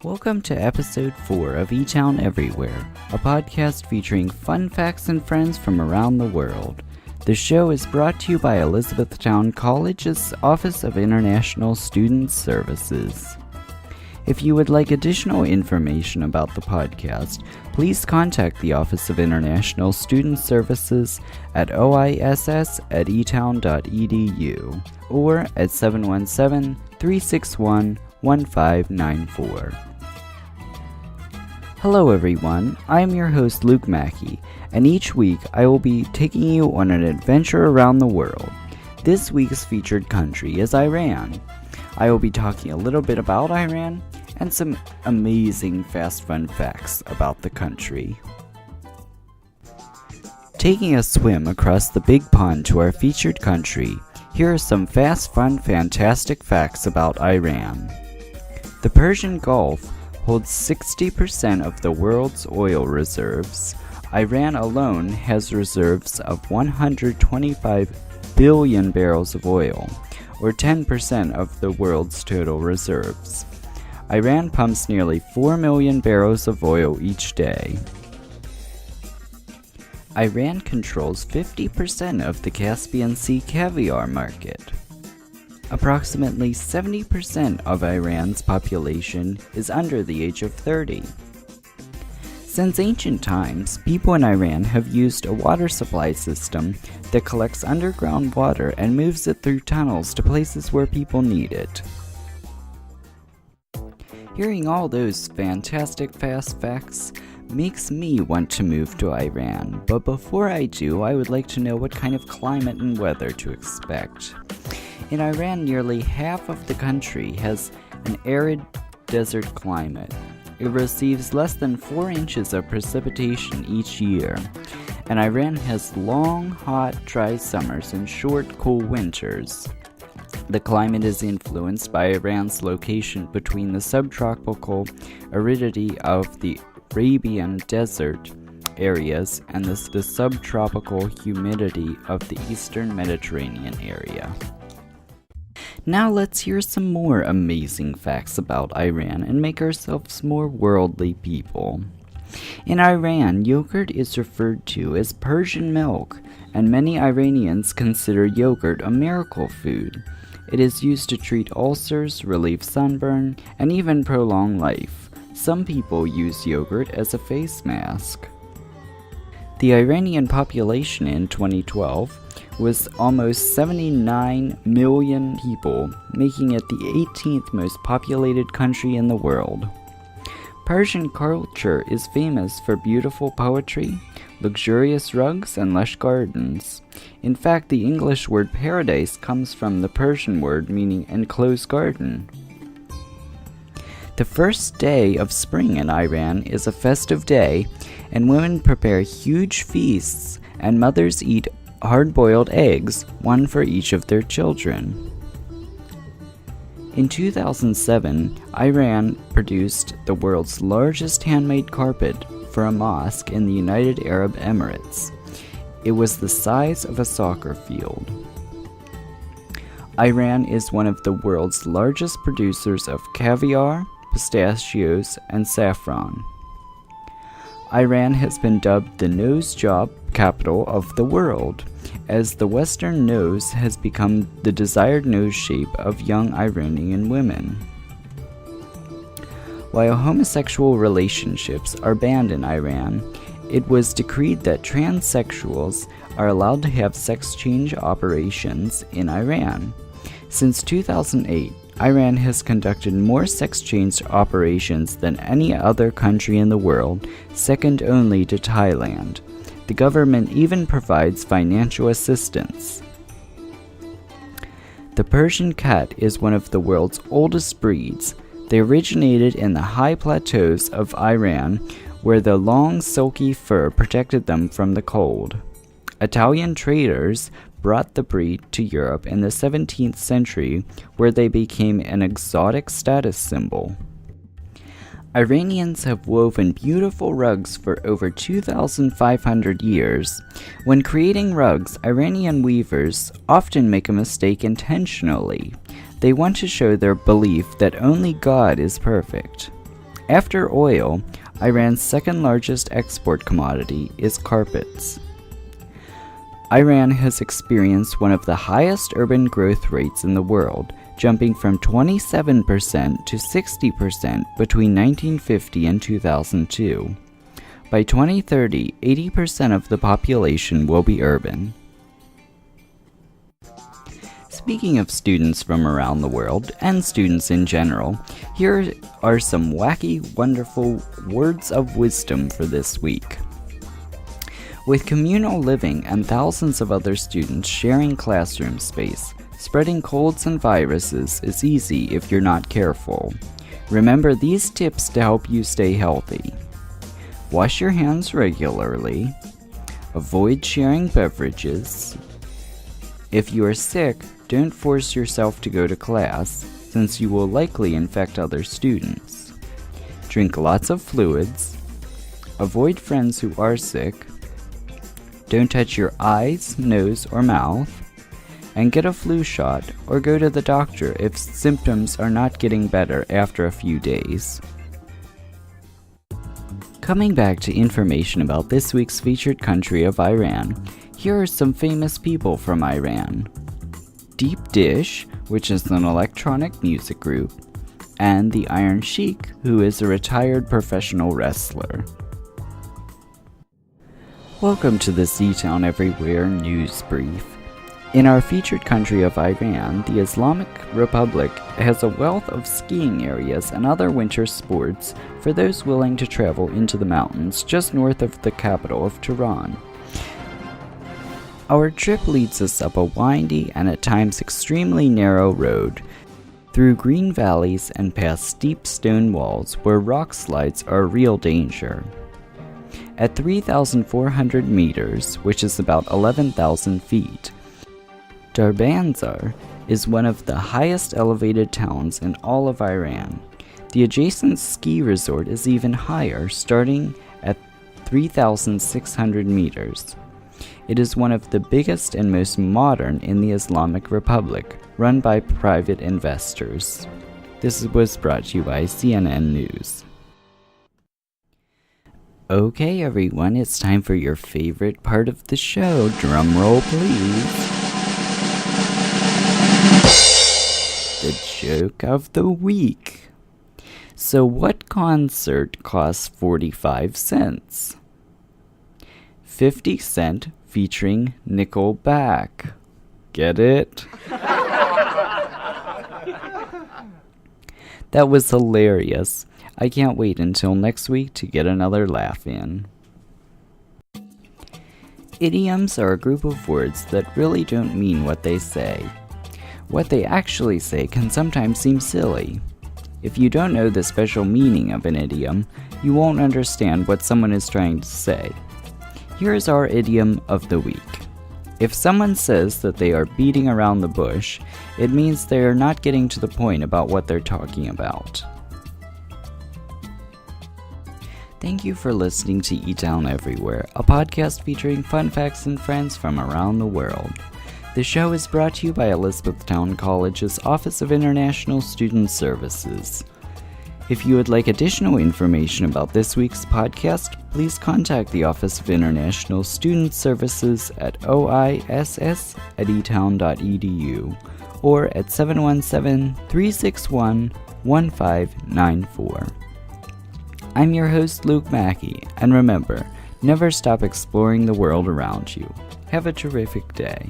Welcome to episode 4 of Etown Everywhere, a podcast featuring fun facts and friends from around the world. The show is brought to you by Elizabethtown College's Office of International Student Services. If you would like additional information about the podcast, please contact the Office of International Student Services at oiss@etown.edu or at 717-361-1594. Hello everyone, I am your host Luke Mackey, and each week I will be taking you on an adventure around the world. This week's featured country is Iran. I will be talking a little bit about Iran and some amazing fast fun facts about the country. Taking a swim across the big pond to our featured country, here are some fast fun fantastic facts about Iran. The Persian Gulf holds 60% of the world's oil reserves. Iran alone has reserves of 125 billion barrels of oil, or 10% of the world's total reserves. Iran pumps nearly 4 million barrels of oil each day. Iran controls 50% of the Caspian Sea caviar market. Approximately 70% of Iran's population is under the age of 30. Since ancient times, people in Iran have used a water supply system that collects underground water and moves it through tunnels to places where people need it. Hearing all those fantastic fast facts makes me want to move to Iran, but before I do, I would like to know what kind of climate and weather to expect. In Iran, nearly half of the country has an arid desert climate. It receives less than 4 inches of precipitation each year, and Iran has long, hot, dry summers and short, cool winters. The climate is influenced by Iran's location between the subtropical aridity of the Arabian desert areas and the subtropical humidity of the eastern Mediterranean area. Now let's hear some more amazing facts about Iran and make ourselves more worldly people. In Iran, yogurt is referred to as Persian milk, and many Iranians consider yogurt a miracle food. It is used to treat ulcers, relieve sunburn, and even prolong life. Some people use yogurt as a face mask. The Iranian population in 2012 was almost 79 million people, making it the 18th most populated country in the world. Persian culture is famous for beautiful poetry, luxurious rugs, and lush gardens. In fact, the English word paradise comes from the Persian word meaning enclosed garden. The first day of spring in Iran is a festive day, and women prepare huge feasts, and mothers eat hard-boiled eggs, one for each of their children. In 2007, Iran produced the world's largest handmade carpet for a mosque in the United Arab Emirates. It was the size of a soccer field. Iran is one of the world's largest producers of caviar, pistachios, and saffron. Iran has been dubbed the nose job capital of the world, as the Western nose has become the desired nose shape of young Iranian women. While homosexual relationships are banned in Iran, it was decreed that transsexuals are allowed to have sex change operations in Iran. Since 2008, Iran has conducted more sex change operations than any other country in the world, second only to Thailand. The government even provides financial assistance. The Persian cat is one of the world's oldest breeds. They originated in the high plateaus of Iran, where the long silky fur protected them from the cold. Italian traders brought the breed to Europe in the 17th century, where they became an exotic status symbol. Iranians have woven beautiful rugs for over 2,500 years. When creating rugs, Iranian weavers often make a mistake intentionally. They want to show their belief that only God is perfect. After oil, Iran's second largest export commodity is carpets. Iran has experienced one of the highest urban growth rates in the world, jumping from 27% to 60% between 1950 and 2002. By 2030, 80% of the population will be urban. Speaking of students from around the world, and students in general, here are some wacky, wonderful words of wisdom for this week. With communal living and thousands of other students sharing classroom space, spreading colds and viruses is easy if you're not careful. Remember these tips to help you stay healthy. Wash your hands regularly. Avoid sharing beverages. If you are sick, don't force yourself to go to class, since you will likely infect other students. Drink lots of fluids. Avoid friends who are sick. Don't touch your eyes, nose, or mouth. And get a flu shot or go to the doctor if symptoms are not getting better after a few days. Coming back to information about this week's featured country of Iran, here are some famous people from Iran. Deep Dish, which is an electronic music group, and the Iron Sheik, who is a retired professional wrestler. Welcome to this Etown Everywhere news brief. In our featured country of Iran, the Islamic Republic has a wealth of skiing areas and other winter sports for those willing to travel into the mountains just north of the capital of Tehran. Our trip leads us up a windy and at times extremely narrow road, through green valleys and past steep stone walls where rock slides are a real danger. At 3,400 meters, which is about 11,000 feet, Darbanzar is one of the highest elevated towns in all of Iran. The adjacent ski resort is even higher, starting at 3,600 meters. It is one of the biggest and most modern in the Islamic Republic, run by private investors. This was brought to you by CNN News. Okay everyone, it's time for your favorite part of the show. Drum roll please. The joke of the week. So what concert costs 45 cents? 50 Cent featuring Nickelback. Get it? That was hilarious. I can't wait until next week to get another laugh in. Idioms are a group of words that really don't mean what they say. What they actually say can sometimes seem silly. If you don't know the special meaning of an idiom, you won't understand what someone is trying to say. Here's our idiom of the week. If someone says that they are beating around the bush, it means they are not getting to the point about what they're talking about. Thank you for listening to Etown Everywhere, a podcast featuring fun facts and friends from around the world. The show is brought to you by Elizabethtown College's Office of International Student Services. If you would like additional information about this week's podcast, please contact the Office of International Student Services at oiss@etown.edu or at 717-361-1594. I'm your host, Luke Mackey, and remember, never stop exploring the world around you. Have a terrific day.